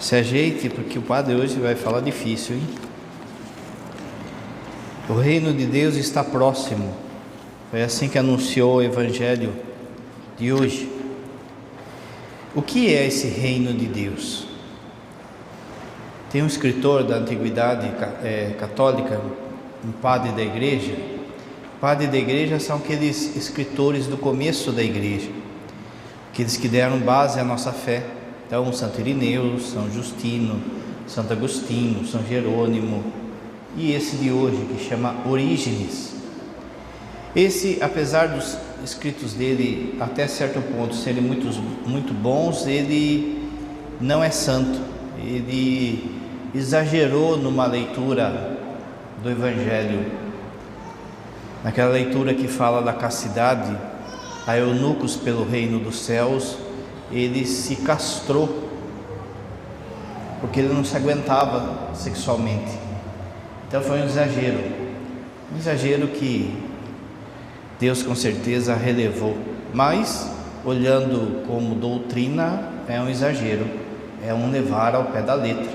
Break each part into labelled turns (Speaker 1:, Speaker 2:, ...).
Speaker 1: Se ajeite, porque o padre hoje vai falar difícil, hein? O reino de Deus está próximo. Foi assim que anunciou o evangelho de hoje. O que é esse reino de Deus? Tem um escritor da antiguidade católica, um padre da igreja. Padre da igreja são aqueles escritores do começo da igreja, aqueles que deram base à nossa fé. Então, Santo Irineu, São Justino, Santo Agostinho, São Jerônimo, e esse de hoje que chama Orígenes. Esse, apesar dos escritos dele até certo ponto serem muito bons, ele não é santo. Ele exagerou numa leitura do Evangelho, naquela leitura que fala da castidade, a eunucos pelo reino dos céus. Ele se castrou, porque ele não se aguentava sexualmente. Então foi um exagero que Deus com certeza relevou, mas olhando como doutrina é um exagero, é um levar ao pé da letra.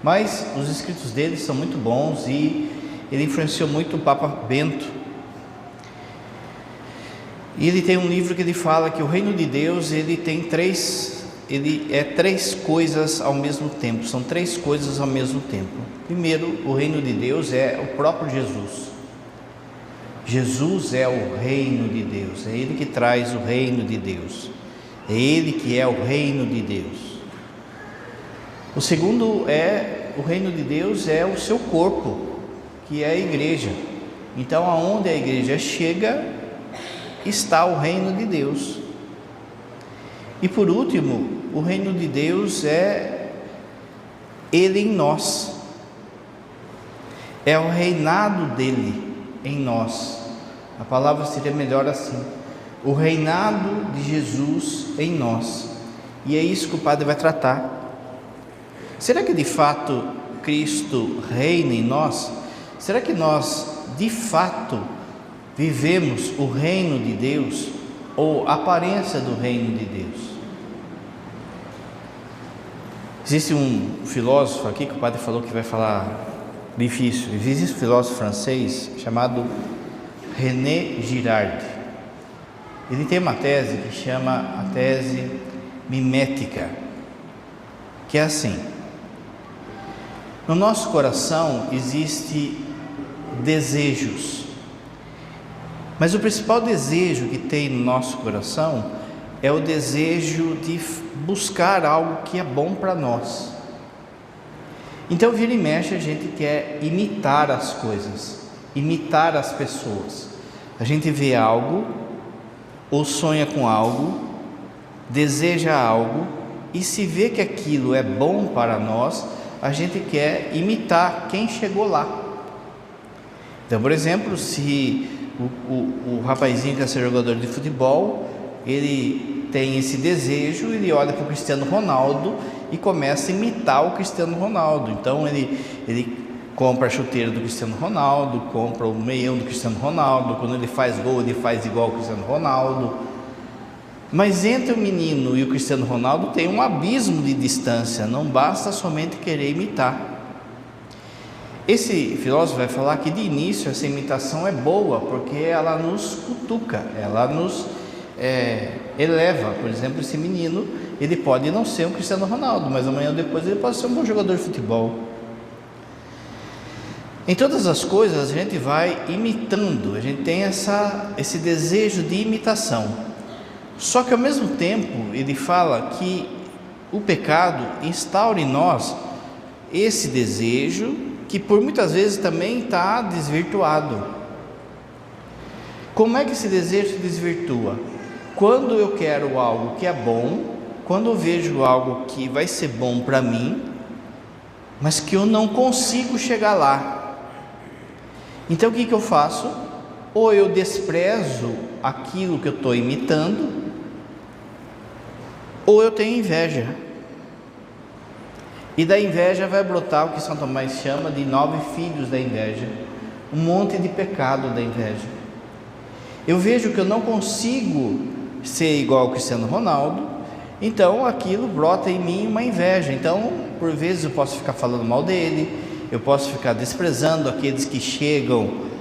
Speaker 1: Mas os escritos dele são muito bons e ele influenciou muito o Papa Bento. E ele tem um livro que ele fala que o reino de Deus ele é três coisas ao mesmo tempo, são três coisas ao mesmo tempo. Primeiro, o reino de Deus é o próprio Jesus. Jesus é o reino de Deus, é Ele que traz o reino de Deus, é Ele que é o reino de Deus. O segundo o reino de Deus é o seu corpo, que é a igreja. Então, aonde a igreja chega, está o reino de Deus. E por último, o reino de Deus é Ele em nós, é o reinado dele em nós. A palavra seria melhor assim: o reinado de Jesus em nós. E é isso que o padre vai tratar. Será que de fato Cristo reina em nós? Será que nós de fato vivemos o reino de Deus, ou a aparência do reino de Deus? Existe um filósofo aqui que o padre falou que vai falar difícil. Existe um filósofo francês chamado René Girard. Ele tem uma tese que chama a tese mimética, que é assim: no nosso coração existe desejos, mas o principal desejo que tem no nosso coração é o desejo de buscar algo que é bom para nós. Então, vira e mexe, a gente quer imitar as coisas, imitar as pessoas. A gente vê algo, ou sonha com algo, deseja algo, e se vê que aquilo é bom para nós, a gente quer imitar quem chegou lá. Então, por exemplo, se o rapazinho que quer ser jogador de futebol, ele tem esse desejo, ele olha para o Cristiano Ronaldo e começa a imitar o Cristiano Ronaldo. Então ele compra a chuteira do Cristiano Ronaldo, compra o meião do Cristiano Ronaldo, quando ele faz gol ele faz igual ao Cristiano Ronaldo. Mas entre o menino e o Cristiano Ronaldo tem um abismo de distância, não basta somente querer imitar. Esse filósofo vai falar que de início essa imitação é boa, porque ela nos cutuca, ela nos eleva. Por exemplo, esse menino, ele pode não ser um Cristiano Ronaldo, mas amanhã ou depois ele pode ser um bom jogador de futebol. Em todas as coisas a gente vai imitando, a gente tem esse desejo de imitação. Só que ao mesmo tempo ele fala que o pecado instaura em nós esse desejo, que por muitas vezes também está desvirtuado. Como é que esse desejo se desvirtua? Quando eu quero algo que é bom, quando eu vejo algo que vai ser bom para mim, mas que eu não consigo chegar lá. Então o que eu faço? Ou eu desprezo aquilo que eu estou imitando, ou eu tenho inveja. E da inveja vai brotar o que São Tomás chama de 9 filhos da inveja, um monte de pecado da inveja. Eu vejo que eu não consigo ser igual ao Cristiano Ronaldo, Então aquilo brota em mim uma inveja. Então, por vezes eu posso ficar falando mal dele, eu posso ficar desprezando aqueles que chegam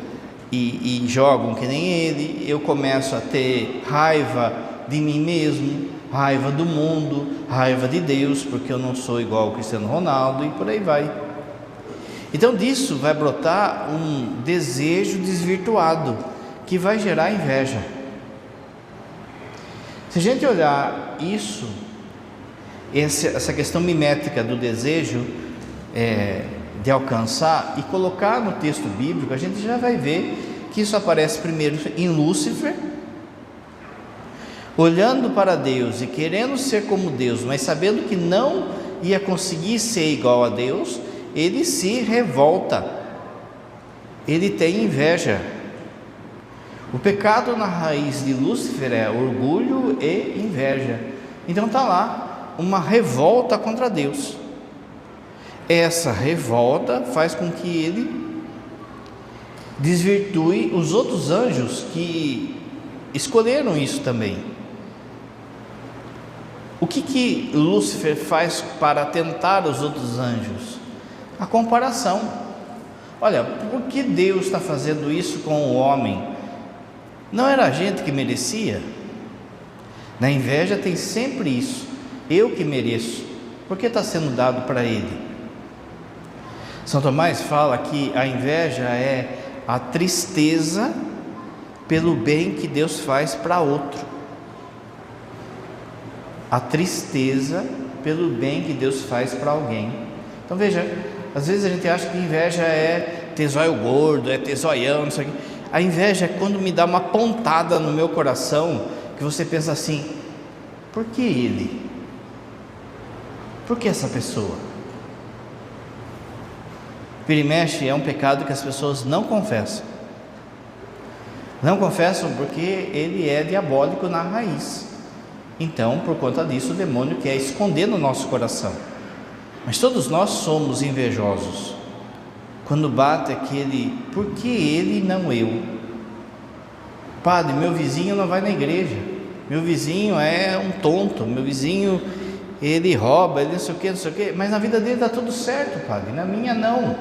Speaker 1: e jogam que nem ele. Eu começo a ter raiva de mim mesmo, raiva do mundo, raiva de Deus, porque eu não sou igual ao Cristiano Ronaldo, e por aí vai. Então disso vai brotar um desejo desvirtuado, que vai gerar inveja. Se a gente olhar isso, essa questão mimética do desejo de alcançar e colocar no texto bíblico, a gente já vai ver que isso aparece primeiro em Lúcifer, olhando para Deus e querendo ser como Deus, mas sabendo que não ia conseguir ser igual a Deus, ele se revolta, ele tem inveja. O pecado na raiz de Lúcifer é orgulho e inveja. Então está lá uma revolta contra Deus. Essa revolta faz com que ele desvirtue os outros anjos que escolheram isso também. O que Lúcifer faz para tentar os outros anjos? A comparação. Olha, por que Deus está fazendo isso com o homem? Não era a gente que merecia? Na inveja tem sempre isso. Eu que mereço. Por que está sendo dado para ele? São Tomás fala que a inveja é a tristeza pelo bem que Deus faz para outro. A tristeza pelo bem que Deus faz para alguém. Então veja, às vezes a gente acha que inveja é ter zóio gordo, é ter zoião, não sei o quê. A inveja é quando me dá uma pontada no meu coração, que você pensa assim: por que ele? Por que essa pessoa? Vira e mexe é um pecado que as pessoas não confessam. Não confessam porque ele é diabólico na raiz. Então, por conta disso, o demônio quer esconder no nosso coração. Mas todos nós somos invejosos. Quando bate aquele, por que ele e não eu? Padre, meu vizinho não vai na igreja, meu vizinho é um tonto, meu vizinho, ele rouba, ele não sei o que, mas na vida dele está tudo certo, padre, na minha não. O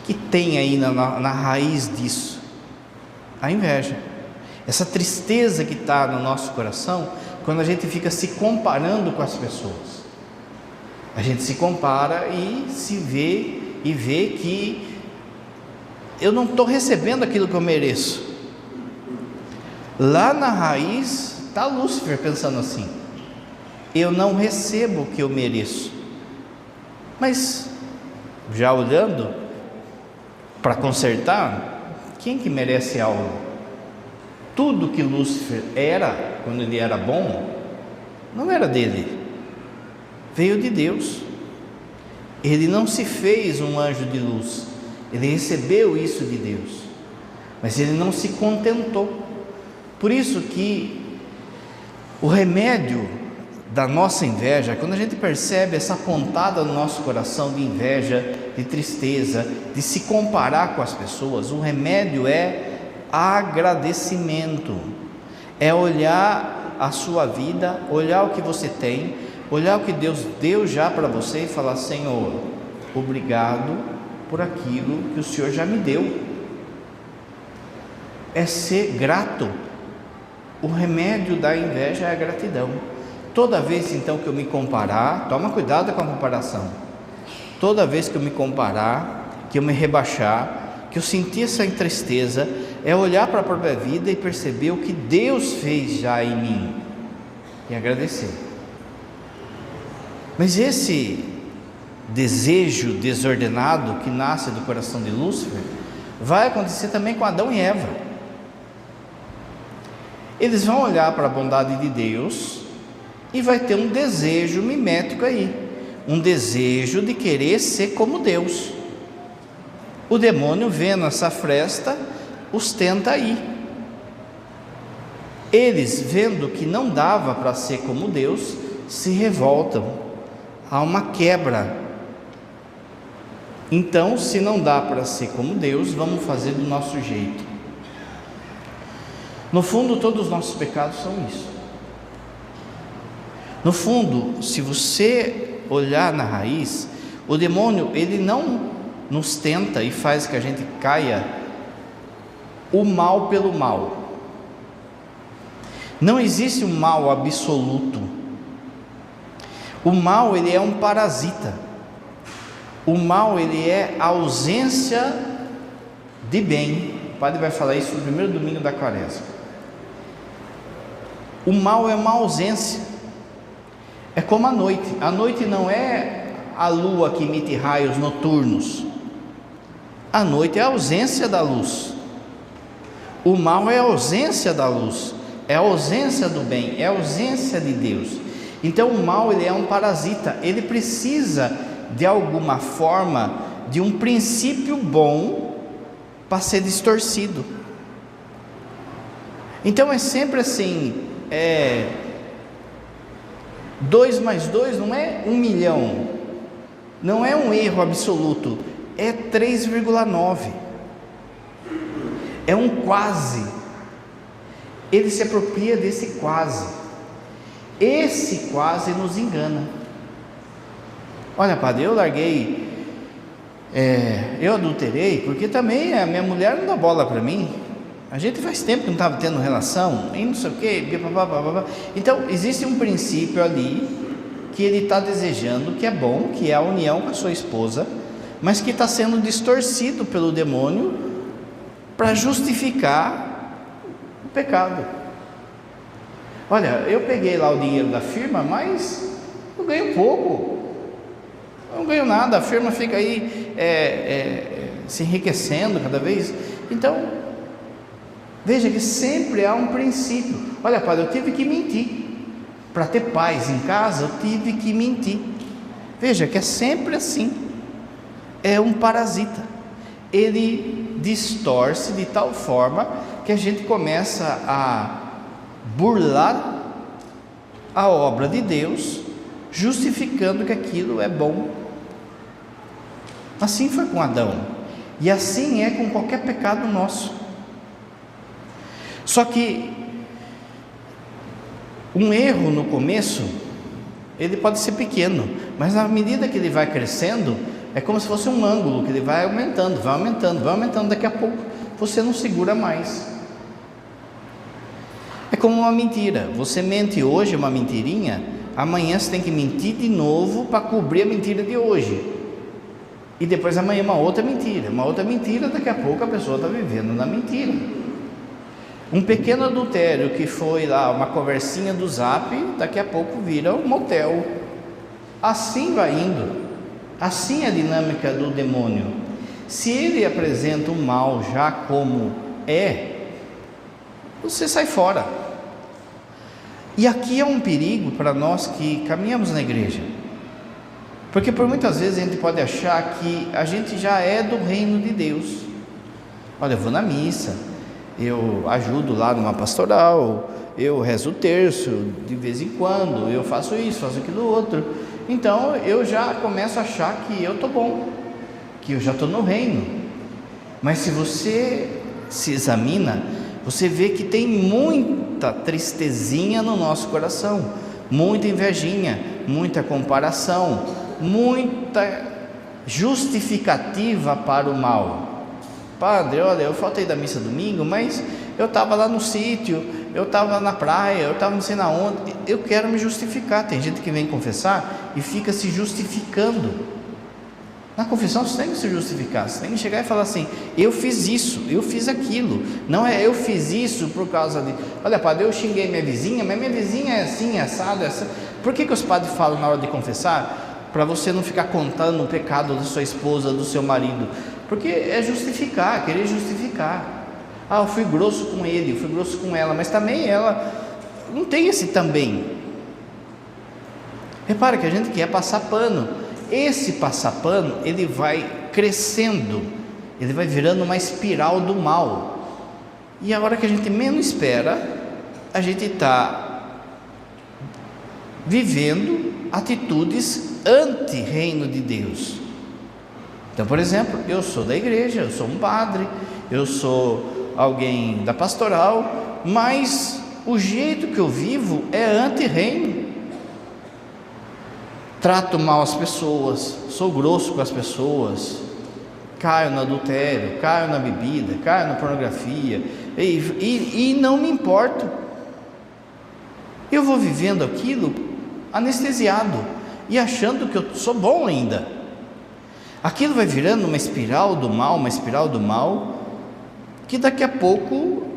Speaker 1: que tem aí na raiz disso? A inveja, essa tristeza que está no nosso coração, quando a gente fica se comparando com as pessoas. A gente se compara e se vê, e vê que eu não estou recebendo aquilo que eu mereço. Lá na raiz está Lúcifer pensando assim: eu não recebo o que eu mereço. Mas já olhando para consertar, quem que merece algo? Tudo que Lúcifer era, quando ele era bom, não era dele, veio de Deus. Ele não se fez um anjo de luz, ele recebeu isso de Deus, mas ele não se contentou. Por isso que o remédio da nossa inveja, quando a gente percebe essa pontada no nosso coração de inveja, de tristeza, de se comparar com as pessoas, o remédio é agradecimento, é olhar a sua vida, olhar o que você tem, olhar o que Deus deu já para você e falar: Senhor, obrigado por aquilo que o Senhor já me deu. É ser grato. O remédio da inveja é a gratidão. Toda vez então que eu me comparar, toma cuidado com a comparação. Toda vez que eu me comparar, que eu me rebaixar, que eu sentir essa tristeza, é olhar para a própria vida e perceber o que Deus fez já em mim e agradecer. Mas esse desejo desordenado que nasce do coração de Lúcifer vai acontecer também com Adão e Eva. Eles vão olhar para a bondade de Deus e vai ter um desejo mimético aí, um desejo de querer ser como Deus. O demônio, vendo essa fresta, os tenta aí. Eles, vendo que não dava para ser como Deus, se revoltam. Há uma quebra. Então, se não dá para ser como Deus, vamos fazer do nosso jeito. No fundo, todos os nossos pecados são isso. No fundo, se você olhar na raiz, o demônio, ele não nos tenta e faz que a gente caia o mal pelo mal. Não existe um mal absoluto. O mal, ele é um parasita. O mal, ele é a ausência de bem. O padre vai falar isso no primeiro domingo da quaresma. O mal é uma ausência. É como a noite. A noite não é a lua que emite raios noturnos. A noite é a ausência da luz. O mal é a ausência da luz, é a ausência do bem, é a ausência de Deus. Então o mal, ele é um parasita, ele precisa de alguma forma de um princípio bom para ser distorcido. Então é sempre assim, 2 mais 2 não é 1 milhão, não é um erro absoluto, é 3,9, é um quase. Ele se apropria desse quase. Esse quase nos engana. Olha, padre, eu larguei, eu adulterei, porque também a minha mulher não dá bola para mim. A gente faz tempo que não estava tendo relação, e não sei o que. Então existe um princípio ali que ele está desejando, que é bom, que é a união com a sua esposa, mas que está sendo distorcido pelo demônio para justificar o pecado. Olha, eu peguei lá o dinheiro da firma, mas eu ganho pouco, eu não ganho nada, a firma fica aí se enriquecendo cada vez. Então, veja que sempre há um princípio. Olha, padre, eu tive que mentir para ter paz em casa, eu tive que mentir. Veja que é sempre assim. É um parasita. Ele distorce de tal forma que a gente começa a burlar a obra de Deus, justificando que aquilo é bom. Assim foi com Adão, e assim é com qualquer pecado nosso. Só que um erro no começo, ele pode ser pequeno, mas na medida que ele vai crescendo, é como se fosse um ângulo que ele vai aumentando, daqui a pouco você não segura mais. É como uma mentira, você mente hoje uma mentirinha, amanhã você tem que mentir de novo para cobrir a mentira de hoje, e depois amanhã uma outra mentira, daqui a pouco a pessoa está vivendo na mentira. Um pequeno adultério que foi lá uma conversinha do Zap, daqui a pouco vira um motel. Assim vai indo. Assim é a dinâmica do demônio. Se ele apresenta o mal já como você sai fora. E aqui é um perigo para nós que caminhamos na igreja, porque por muitas vezes a gente pode achar que a gente já é do reino de Deus. Olha, eu vou na missa, eu ajudo lá numa pastoral, eu rezo o terço de vez em quando, eu faço isso, faço aquilo outro. Então eu já começo a achar que eu estou bom, que eu já estou no reino. Mas se você se examina, você vê que tem muita tristezinha no nosso coração, muita invejinha, muita comparação, muita justificativa para o mal. Padre, olha, eu faltei da missa domingo, mas eu estava lá no sítio, eu estava na praia, eu estava não sei na onde. Eu quero me justificar. Tem gente que vem confessar e fica se justificando. Na confissão você tem que se justificar, você tem que chegar e falar assim: eu fiz isso, eu fiz aquilo. Não é eu fiz isso por causa de, olha, padre, eu xinguei minha vizinha, mas minha vizinha é assim, é assado, é assim. Por que os padres falam na hora de confessar? Para você não ficar contando o pecado da sua esposa, do seu marido, porque é justificar, querer justificar. Eu fui grosso com ele, eu fui grosso com ela, mas também ela não tem esse também. Repara que a gente quer passar pano. Esse passar pano, ele vai crescendo, ele vai virando uma espiral do mal, e a hora que a gente menos espera, a gente está vivendo atitudes anti-reino de Deus. Então, por exemplo, eu sou da igreja, eu sou um padre, eu sou alguém da pastoral, mas o jeito que eu vivo é anti-reino.
Speaker 2: trato mal as pessoas, sou grosso com as pessoas, caio no adultério, caio na bebida, caio na pornografia, e não me importo. Eu vou vivendo aquilo anestesiado e achando que eu sou bom ainda. Aquilo vai virando uma espiral do mal, que daqui a pouco,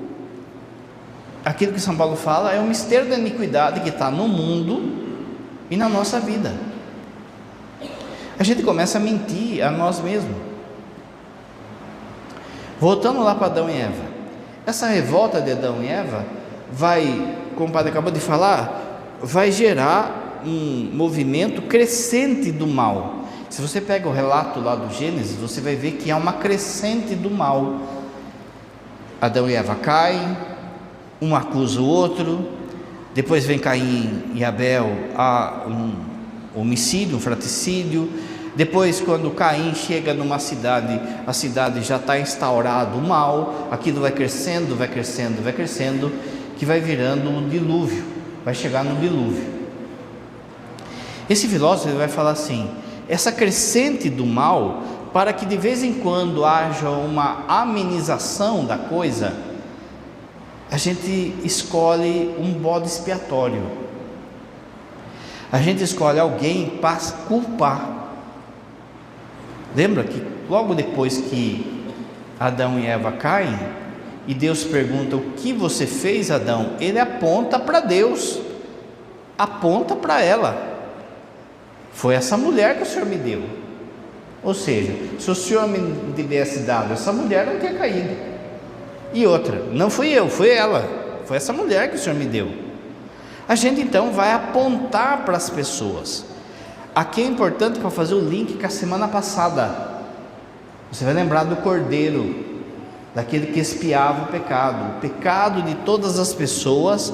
Speaker 2: aquilo que São Paulo fala, é um mistério da iniquidade que está no mundo e na nossa vida. A gente começa a mentir a nós mesmos. Voltando lá para Adão e Eva, essa revolta de Adão e Eva vai, como o padre acabou de falar, vai gerar um movimento crescente do mal. Se você pega o relato lá do Gênesis, você vai ver que há uma crescente do mal. Adão e Eva caem, um acusa o outro, depois vem Caim e Abel a um homicídio, um fratricídio. Depois, quando Caim chega numa cidade, a cidade já está instaurado o mal, aquilo vai crescendo, que vai virando um dilúvio, vai chegar no dilúvio. Esse filósofo vai falar assim: essa crescente do mal, para que de vez em quando haja uma amenização da coisa, a gente escolhe um bode expiatório, a gente escolhe alguém para culpar. Lembra que logo depois que Adão e Eva caem, e Deus pergunta: o que você fez, Adão? Ele aponta para Deus, aponta para ela: foi essa mulher que o Senhor me deu. Ou seja, se o Senhor me tivesse dado essa mulher, não teria caído. E outra, não fui eu, foi ela, foi essa mulher que o Senhor me deu. A gente então vai apontar para as pessoas. Aqui é importante para fazer o link com a semana passada. Você vai lembrar do cordeiro, daquele que expiava o pecado de todas as pessoas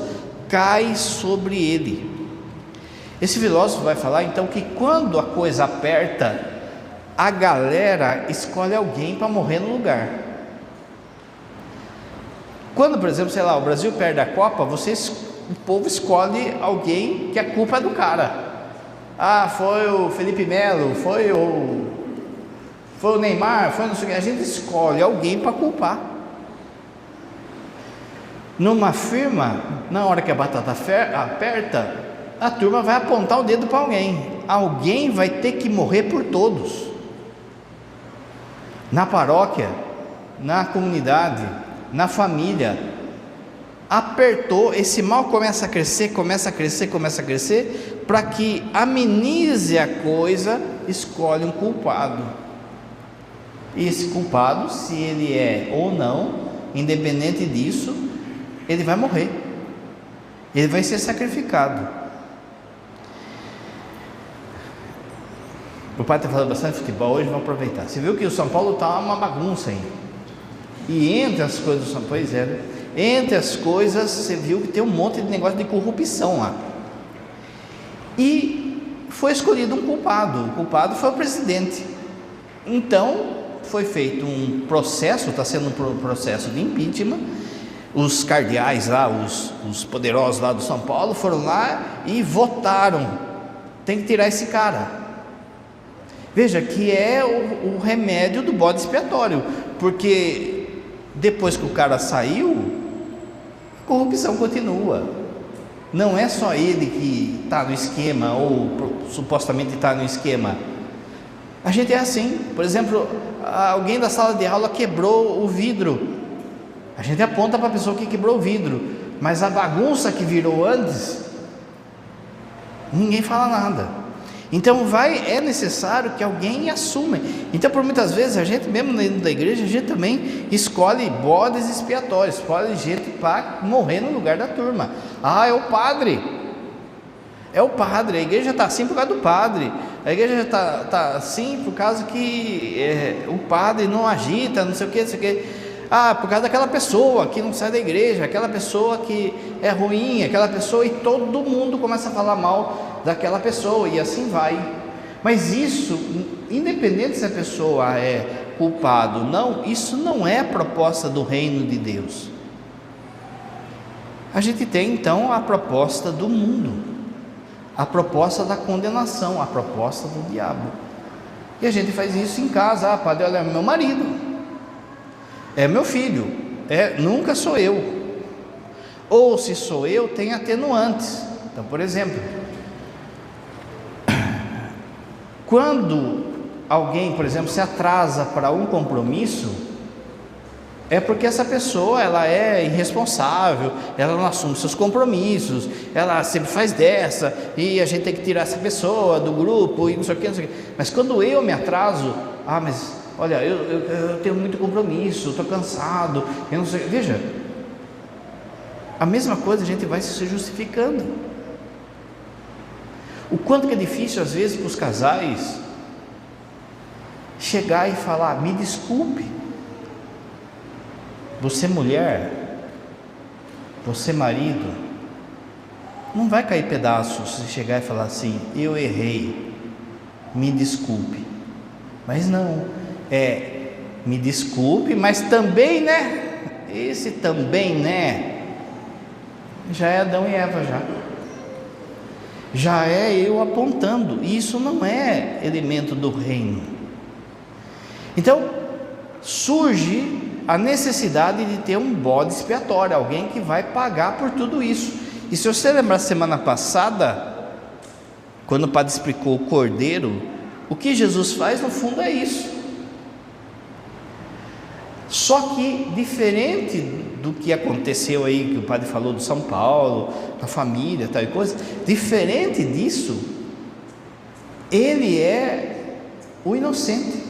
Speaker 2: cai sobre ele. Esse filósofo vai falar então que quando a coisa aperta, a galera escolhe alguém para morrer no lugar. Quando, por exemplo, sei lá, o Brasil perde a Copa, o povo escolhe alguém que a culpa é do cara. Ah, foi o Felipe Melo, foi o Neymar, foi não sei o que. A gente escolhe alguém para culpar. Numa firma, na hora que a batata aperta, a turma vai apontar o dedo para alguém. Alguém vai ter que morrer por todos. Na paróquia, na comunidade, na família, apertou, esse mal começa a crescer, para que amenize a coisa, escolhe um culpado. E esse culpado, se ele é ou não, independente disso, ele vai morrer, ele vai ser sacrificado. O pai está falando bastante de futebol hoje, vamos aproveitar. Você viu que o São Paulo está uma bagunça aí. E entre as coisas do São Paulo, entre as coisas, você viu que tem um monte de negócio de corrupção lá. E foi escolhido um culpado. O culpado foi o presidente. Então foi feito um processo, está sendo um processo de impeachment. Os cardeais lá, os poderosos lá do São Paulo foram lá e votaram: tem que tirar esse cara. Veja que é o remédio do bode expiatório, porque depois que o cara saiu, a corrupção continua. Não é só ele que está no esquema, ou supostamente está no esquema. A gente é assim. Por exemplo, alguém da sala de aula quebrou o vidro, a gente aponta para a pessoa que quebrou o vidro, mas a bagunça que virou antes, ninguém fala nada. Então é necessário que alguém assuma. Então, por muitas vezes, a gente mesmo dentro da igreja, a gente também escolhe bodes expiatórios, escolhe gente para morrer no lugar da turma. Ah, é o padre, a igreja está assim por causa do padre, a igreja está assim por causa que o padre não agita, não sei o que. Ah, por causa daquela pessoa que não sai da igreja, aquela pessoa que é ruim, aquela pessoa, e todo mundo começa a falar mal daquela pessoa, e assim vai. Mas isso, independente se a pessoa é culpada ou não, isso não é a proposta do reino de Deus. A gente tem então a proposta do mundo. a proposta da condenação, a proposta do diabo. E a gente faz isso em casa. Ah, padre, olha, é meu marido, é meu filho, nunca sou eu. Ou se sou eu, tem atenuantes. Então, por exemplo, quando alguém, por exemplo, se atrasa para um compromisso, é porque essa pessoa, ela é irresponsável, ela não assume seus compromissos, ela sempre faz dessa, e a gente tem que tirar essa pessoa do grupo, e não sei o que, não sei o que. Mas quando eu me atraso, mas olha, eu tenho muito compromisso, estou cansado, eu não sei. Veja, a mesma coisa a gente vai se justificando. O quanto que é difícil às vezes para os casais chegar e falar: me desculpe. Você mulher, você marido, não vai cair pedaços se chegar e falar assim: eu errei, me desculpe. Mas não, me desculpe, mas também, né? Esse também, né? Já é Adão e Eva, já é eu apontando. Isso não é elemento do reino. Então surge a necessidade de ter um bode expiatório, alguém que vai pagar por tudo isso. E se você lembrar semana passada, quando o padre explicou o cordeiro, o que Jesus faz no fundo é isso. Só que diferente do que aconteceu aí, que o padre falou do São Paulo, da família, tal e coisa, diferente disso, ele é o inocente.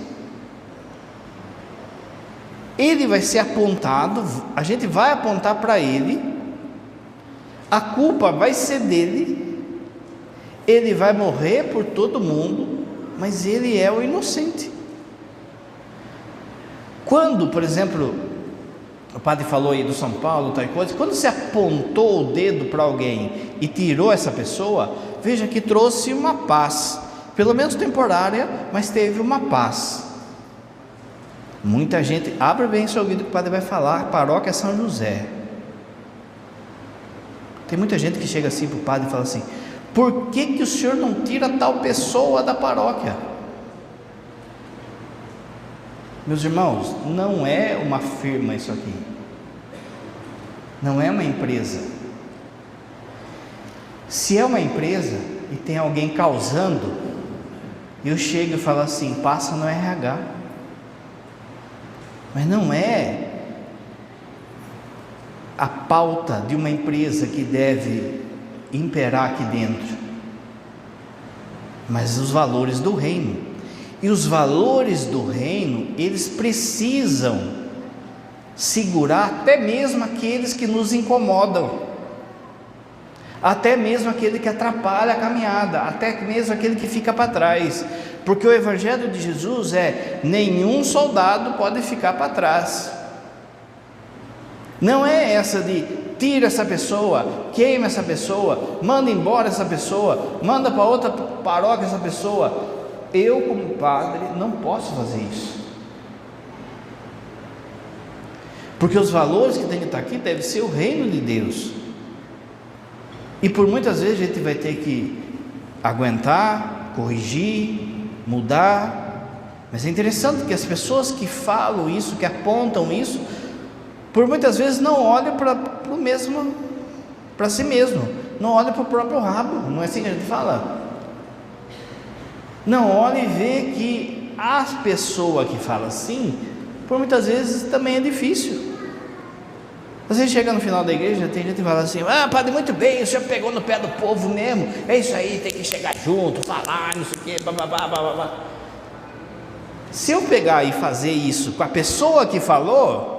Speaker 2: Ele vai ser apontado, a gente vai apontar para ele, a culpa vai ser dele, ele vai morrer por todo mundo, mas ele é o inocente. Quando, por exemplo, o padre falou aí do São Paulo, tal coisa, quando se apontou o dedo para alguém e tirou essa pessoa, veja que trouxe uma paz, pelo menos temporária, mas teve uma paz. Muita gente, abre bem seu ouvido que o padre vai falar, paróquia São José. Tem muita gente que chega assim para o padre e fala assim: por que o senhor não tira tal pessoa da paróquia? Meus irmãos, não é uma firma isso aqui, não é uma empresa. Se é uma empresa e tem alguém causando, eu chego e falo assim: passa no RH. Mas não é a pauta de uma empresa que deve imperar aqui dentro, mas os valores do reino. E os valores do reino, eles precisam segurar até mesmo aqueles que nos incomodam, até mesmo aquele que atrapalha a caminhada, até mesmo aquele que fica para trás, porque o evangelho de Jesus é: nenhum soldado pode ficar para trás. Não é essa de tira essa pessoa, queima essa pessoa, manda embora essa pessoa, manda para outra paróquia essa pessoa. Eu, como padre, não posso fazer isso, porque os valores que tem que estar aqui devem ser o reino de Deus. E por muitas vezes a gente vai ter que aguentar, corrigir, mudar. Mas é interessante que as pessoas que falam isso, que apontam isso, por muitas vezes não olham para si mesmo, não olham para o próprio rabo. Não é assim que a gente fala? Não olha e vê que a pessoa que fala assim, por muitas vezes também é difícil. Você chega no final da igreja, tem gente que fala assim: padre, muito bem, o senhor pegou no pé do povo mesmo, é isso aí, tem que chegar junto, falar, não sei o que, blá. Se eu pegar e fazer isso com a pessoa que falou,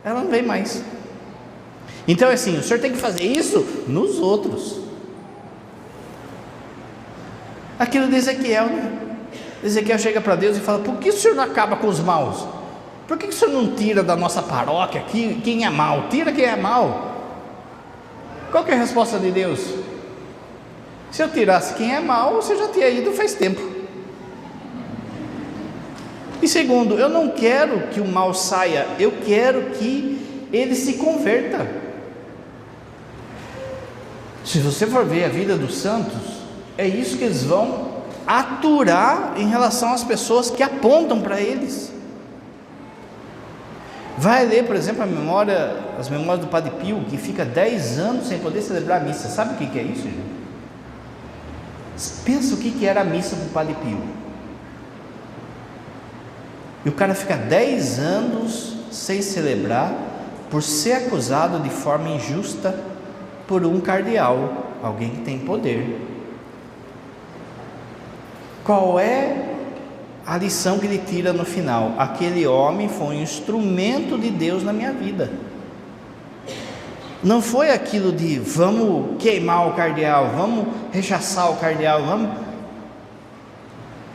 Speaker 2: ela não vem mais. Então é assim, o senhor tem que fazer isso nos outros. Aquilo de Ezequiel, né? Ezequiel chega para Deus e fala: por que o senhor não acaba com os maus? Por que o senhor não tira da nossa paróquia aqui quem é mau? Tira quem é mau. Qual que é a resposta de Deus? Se eu tirasse quem é mau, você já tinha ido faz tempo. E segundo, eu não quero que o mal saia, eu quero que ele se converta. Se você for ver a vida dos santos, É isso que eles vão aturar em relação às pessoas que apontam para eles. Vai ler, por exemplo, as memórias do Padre Pio, que fica 10 anos sem poder celebrar a missa. Sabe o que é isso, gente? Pensa o que era a missa do Padre Pio. E o cara fica 10 anos sem celebrar por ser acusado de forma injusta por um cardeal, alguém que tem poder. Qual é a lição que ele tira no final? Aquele homem foi um instrumento de Deus na minha vida. Não foi aquilo de vamos queimar o cardeal, vamos rechaçar o cardeal, vamos.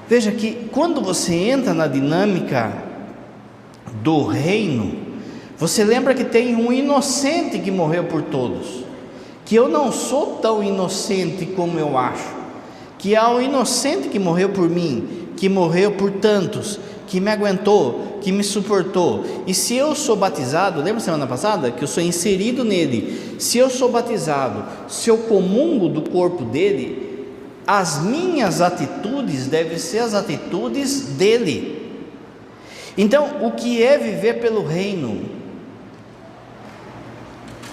Speaker 2: Veja que quando você entra na dinâmica do reino, você lembra que tem um inocente que morreu por todos, que eu não sou tão inocente como eu acho, que há um inocente que morreu por mim, que morreu por tantos, que me aguentou, que me suportou. E se eu sou batizado, lembra semana passada que eu sou inserido nele? Se eu sou batizado, se eu comungo do corpo dele, as minhas atitudes devem ser as atitudes dele. Então, o que é viver pelo reino?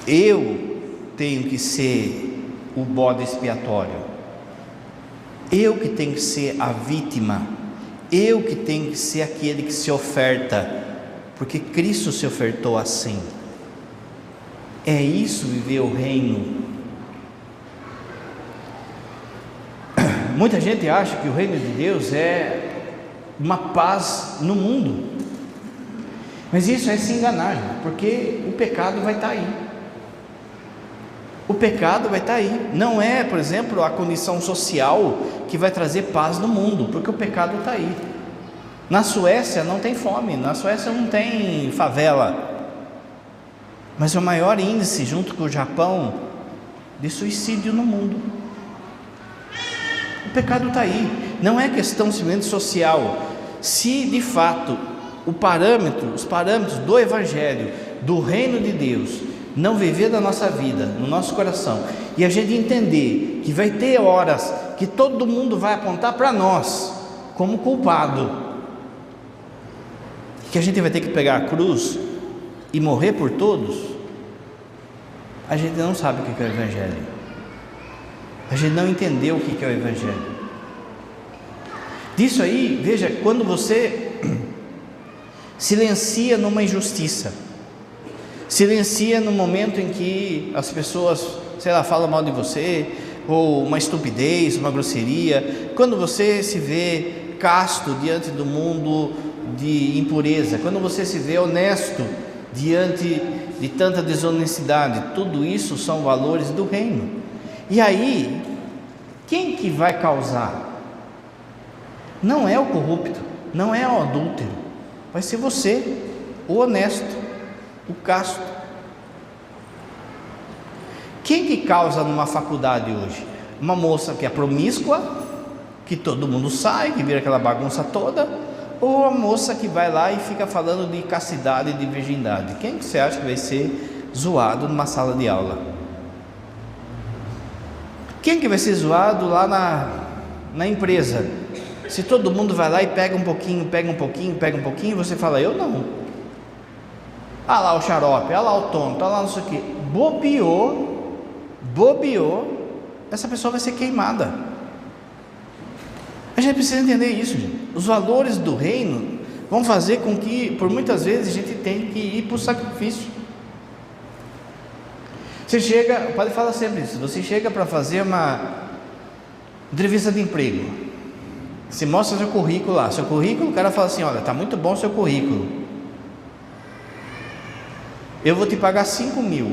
Speaker 2: Eu tenho que ser o bode expiatório, eu que tenho que ser a vítima, eu que tenho que ser aquele que se oferta, porque Cristo se ofertou assim. É isso viver o reino. Muita gente acha que o reino de Deus é uma paz no mundo, mas isso é se enganar, porque o pecado vai estar aí. O pecado vai estar aí. Não é, por exemplo, a condição social que vai trazer paz no mundo, porque o pecado está aí. Na Suécia não tem fome, na Suécia não tem favela, mas é o maior índice, junto com o Japão, de suicídio no mundo. O pecado está aí. Não é questão simplesmente social. Se de fato os parâmetros do Evangelho, do reino de Deus, não viver da nossa vida, no nosso coração, e a gente entender que vai ter horas que todo mundo vai apontar para nós como culpado, que a gente vai ter que pegar a cruz e morrer por todos, a gente não sabe o que é o Evangelho, a gente não entendeu o que é o Evangelho. Disso aí, veja, quando você silencia numa injustiça, silencia no momento em que as pessoas, falam mal de você, ou uma estupidez, uma grosseria, quando você se vê casto diante do mundo de impureza, quando você se vê honesto diante de tanta desonestidade, tudo isso são valores do reino. E aí, quem que vai causar? Não é o corrupto, não é o adúltero, vai ser você, o honesto, o casto. Quem que causa numa faculdade hoje? Uma moça que é promíscua, que todo mundo sai, que vira aquela bagunça toda, ou a moça que vai lá e fica falando de castidade e de virgindade? Quem que você acha que vai ser zoado numa sala de aula? Quem que vai ser zoado lá na empresa? Se todo mundo vai lá e pega um pouquinho, você fala, eu não. Ah lá o xarope, ah lá o tonto, ah lá não sei o que. Bobeou, essa pessoa vai ser queimada. A gente precisa entender isso, gente. Os valores do reino vão fazer com que, por muitas vezes, a gente tenha que ir para o sacrifício. Você chega, o padre fala sempre isso, você chega para fazer uma entrevista de emprego, você mostra seu currículo lá, o cara fala assim, olha, está muito bom o seu currículo, eu vou te pagar 5.000,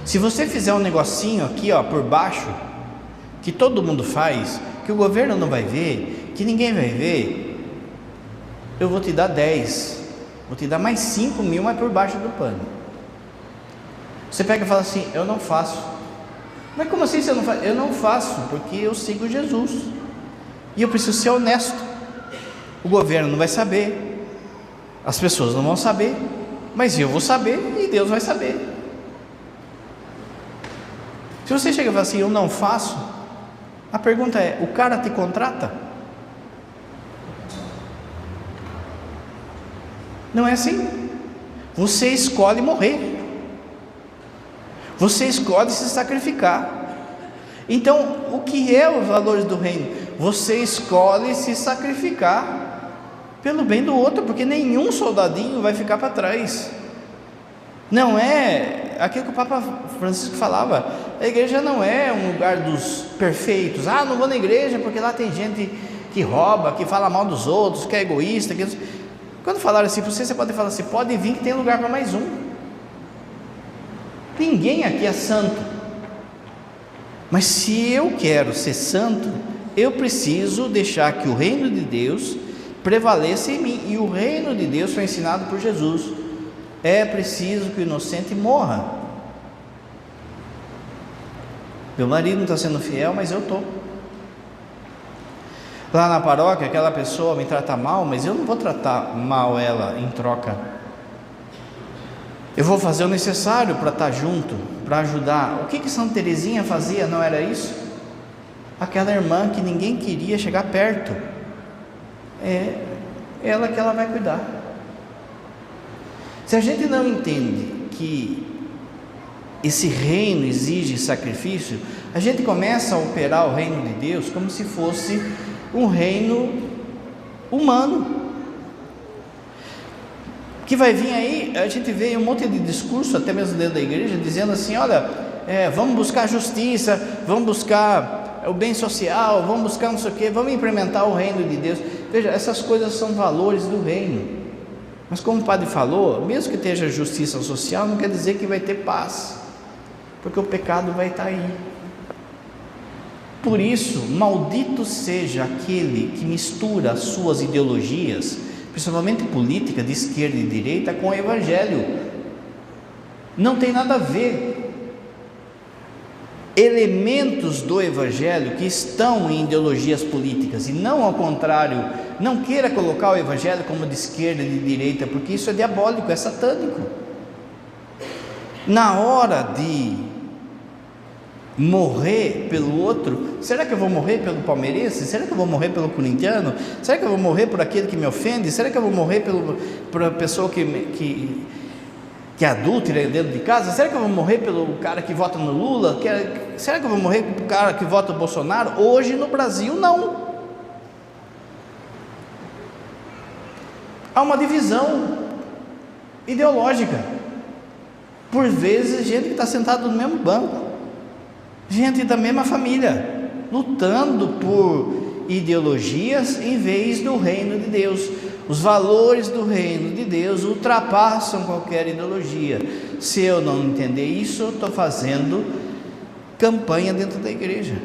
Speaker 2: se você fizer um negocinho aqui, por baixo, que todo mundo faz, que o governo não vai ver, que ninguém vai ver, eu vou te dar 10, vou te dar mais 5.000, mas por baixo do pano. Você pega e fala assim, eu não faço. Mas como assim você não faz? Eu não faço, porque eu sigo Jesus, e eu preciso ser honesto. O governo não vai saber, as pessoas não vão saber, mas eu vou saber, e Deus vai saber. Se você chega e fala assim, eu não faço, a pergunta é, o cara te contrata? Não é assim. Você escolhe morrer, você escolhe se sacrificar. Então, o que é os valores do reino? Você escolhe se sacrificar pelo bem do outro, porque nenhum soldadinho vai ficar para trás. Não é aquilo que o Papa Francisco falava, a igreja não é um lugar dos perfeitos. Não vou na igreja porque lá tem gente que rouba, que fala mal dos outros, que é egoísta, que... Quando falaram assim para você pode falar assim, pode vir que tem lugar para mais um. Ninguém aqui é santo. Mas se eu quero ser santo, eu preciso deixar que o reino de Deus prevaleça em mim. E o reino de Deus foi ensinado por Jesus. É preciso que o inocente morra. Meu marido não está sendo fiel, mas eu estou. Lá na paróquia, aquela pessoa me trata mal, mas eu não vou tratar mal ela em troca. Eu vou fazer o necessário para estar junto, para ajudar. O que Santa Teresinha fazia, não era isso? Aquela irmã que ninguém queria chegar perto, é ela que ela vai cuidar. Se a gente não entende que esse reino exige sacrifício, a gente começa a operar o reino de Deus como se fosse um reino humano. Que vai vir aí, a gente vê um monte de discurso, até mesmo dentro da igreja, dizendo assim, olha, vamos buscar justiça, vamos buscar o bem social, vamos buscar não sei o quê, vamos implementar o reino de Deus. Veja, essas coisas são valores do reino, mas como o padre falou, mesmo que esteja justiça social, não quer dizer que vai ter paz, porque o pecado vai estar aí. Por isso, maldito seja aquele que mistura as suas ideologias, principalmente política de esquerda e direita, com o evangelho. Não tem nada a ver. Elementos do evangelho que estão em ideologias políticas, e não ao contrário. Não queira colocar o evangelho como de esquerda e de direita, porque isso é diabólico, é satânico. Na hora de morrer pelo outro, será que eu vou morrer pelo palmeirense? Será que eu vou morrer pelo corintiano? Será que eu vou morrer por aquele que me ofende? Será que eu vou morrer por a pessoa que é adúltera dentro de casa? Será que eu vou morrer pelo cara que vota no Lula? Será que eu vou morrer pelo cara que vota no Bolsonaro? Hoje no Brasil não. Há uma divisão ideológica. Por vezes gente que está sentado no mesmo banco, gente da mesma família, lutando por ideologias em vez do reino de Deus. Os valores do reino de Deus ultrapassam qualquer ideologia. Se eu não entender isso, eu estou fazendo campanha dentro da igreja.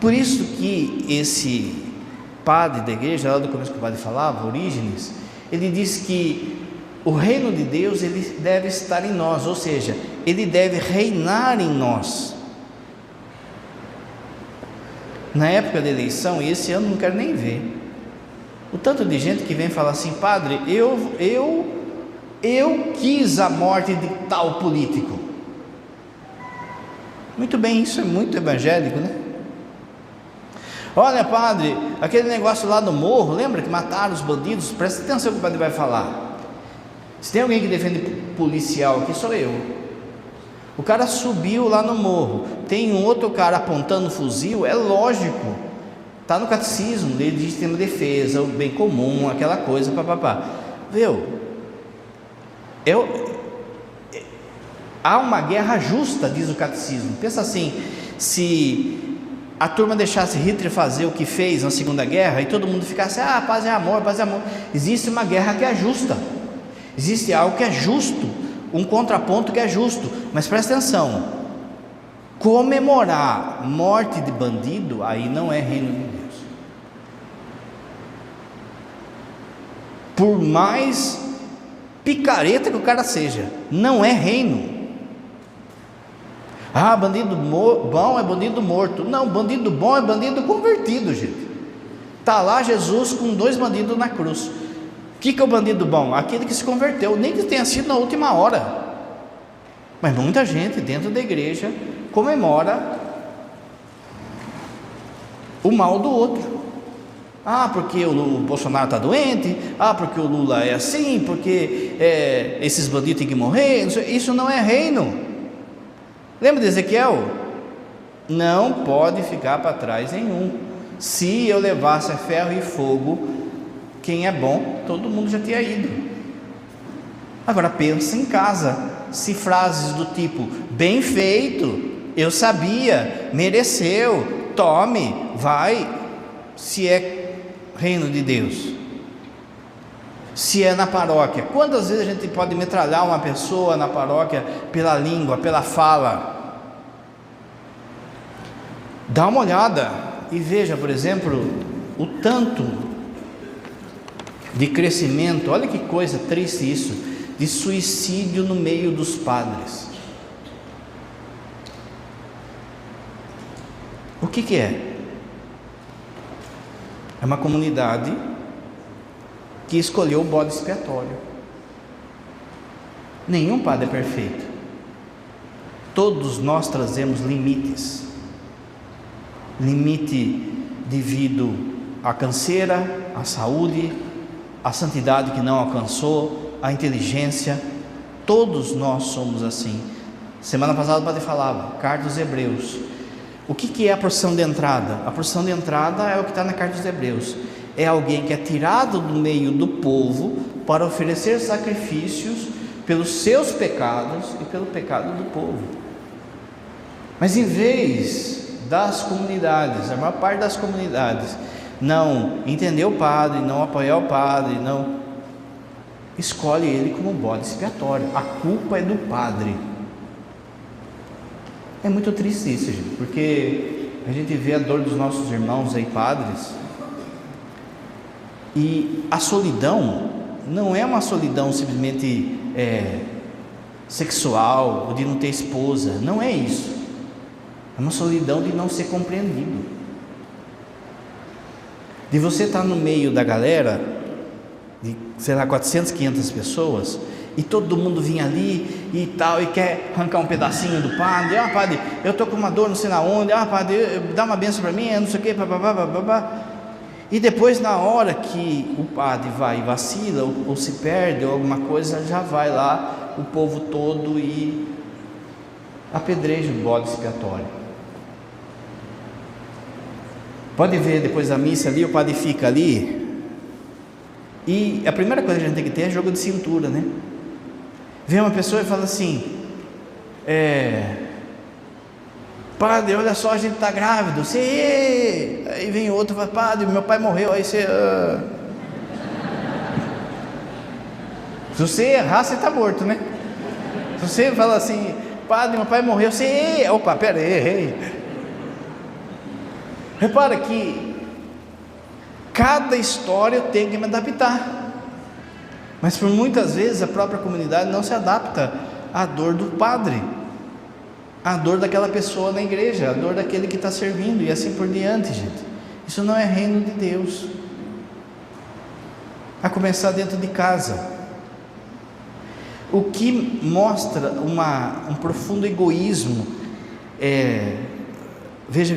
Speaker 2: Por isso que esse padre da igreja, lá do começo que o padre falava, Orígenes, ele diz que o reino de Deus ele deve estar em nós, ou seja, ele deve reinar em nós. Na época da eleição, e esse ano não quero nem ver, o tanto de gente que vem falar assim, padre, eu quis a morte de tal político. Muito bem, isso é muito evangélico, né? Olha, padre, aquele negócio lá no morro, lembra que mataram os bandidos? Presta atenção no que o padre vai falar. Se tem alguém que defende policial aqui, sou eu. O cara subiu lá no morro, tem um outro cara apontando um fuzil, é lógico, está no catecismo, legítima defesa, o bem comum, aquela coisa, papapá. Viu? Há uma guerra justa, diz o catecismo. Pensa assim, se a turma deixasse Hitler fazer o que fez na Segunda Guerra e todo mundo ficasse, paz e amor, paz e amor. Existe uma guerra que é justa, existe algo que é justo, um contraponto que é justo, mas presta atenção, comemorar morte de bandido, aí não é reino de Deus. Por mais picareta que o cara seja, não é reino. Bandido bom é bandido morto. Não, bandido bom é bandido convertido, gente. Está lá Jesus com 2 bandidos na cruz. O que é o bandido bom? Aquele que se converteu, nem que tenha sido na última hora. Mas muita gente dentro da igreja comemora o mal do outro. Ah, porque o Bolsonaro está doente. Ah, porque o Lula é assim. Porque esses bandidos têm que morrer. Isso não é reino. Lembra de Ezequiel? Não pode ficar para trás nenhum. Se eu levasse ferro e fogo, quem é bom, todo mundo já tinha ido. Agora pensa em casa. Se frases do tipo, bem feito, eu sabia, mereceu, tome, vai, se é reino de Deus. Se é na paróquia, quantas vezes a gente pode metralhar uma pessoa na paróquia pela língua, pela fala? Dá uma olhada e veja, por exemplo, o tanto de crescimento, olha que coisa triste isso, de suicídio no meio dos padres. O que é? É uma comunidade que escolheu o bode expiatório. Nenhum padre é perfeito. Todos nós trazemos limites. Limite devido à canseira, à saúde, à santidade que não alcançou, à inteligência. Todos nós somos assim. Semana passada o padre falava, carta aos Hebreus. O que é a porção de entrada? A porção de entrada é o que está na carta dos Hebreus. É alguém que é tirado do meio do povo para oferecer sacrifícios pelos seus pecados e pelo pecado do povo. Mas em vez das comunidades, a maior parte das comunidades, não entender o padre, não apoiar o padre, não escolhe ele como bode expiatório. A culpa é do padre. É muito triste isso, gente, porque a gente vê a dor dos nossos irmãos aí, padres, e a solidão não é uma solidão simplesmente sexual, ou de não ter esposa, não é isso. É uma solidão de não ser compreendido, de você estar no meio da galera, de, sei lá, 400, 500 pessoas, e todo mundo vinha ali e tal, e quer arrancar um pedacinho do padre. Ah, padre, eu estou com uma dor não sei na onde. Ah, padre, dá uma benção para mim, não sei o que, e depois na hora que o padre vai e vacila, ou se perde, ou alguma coisa, já vai lá o povo todo e apedreja o bode expiatório. Pode ver depois da missa ali, o padre fica ali, e a primeira coisa que a gente tem que ter é jogo de cintura, né? Vem uma pessoa e fala assim, padre, olha só, a gente está grávido. Você... Aí vem outro e fala, padre, meu pai morreu. Aí você... Se você errar, você está morto, né? Se você fala assim, padre, meu pai morreu, você... Opa, pera aí, errei. Repara que cada história eu tenho que me adaptar. Mas por muitas vezes a própria comunidade não se adapta à dor do padre, à dor daquela pessoa na igreja, à dor daquele que está servindo e assim por diante, gente. Isso não é reino de Deus. A começar dentro de casa. O que mostra um profundo egoísmo, veja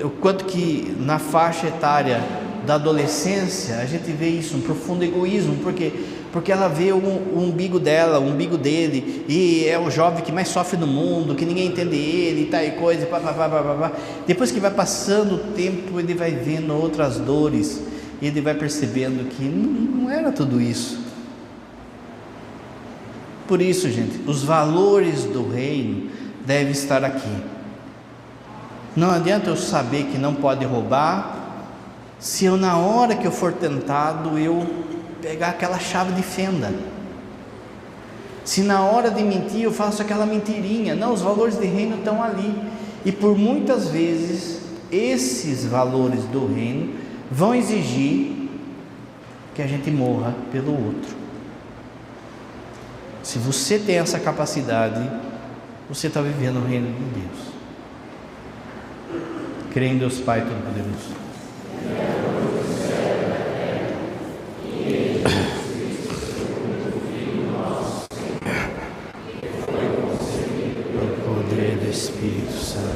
Speaker 2: o quanto que na faixa etária da adolescência a gente vê isso, um profundo egoísmo, porque ela vê o umbigo dela, o umbigo dele, e é o jovem que mais sofre no mundo, que ninguém entende ele, e tal e coisa, depois que vai passando o tempo, ele vai vendo outras dores, e ele vai percebendo que não era tudo isso. Por isso, gente, os valores do reino devem estar aqui. Não adianta eu saber que não pode roubar, se eu na hora que eu for tentado, eu pegar aquela chave de fenda. Se na hora de mentir eu faço aquela mentirinha. Não, os valores de reino estão ali. E por muitas vezes esses valores do reino vão exigir que a gente morra pelo outro. Se você tem essa capacidade, você está vivendo o reino de Deus. Creio em Deus Pai Todo-Poderoso,
Speaker 1: Espírito Santo.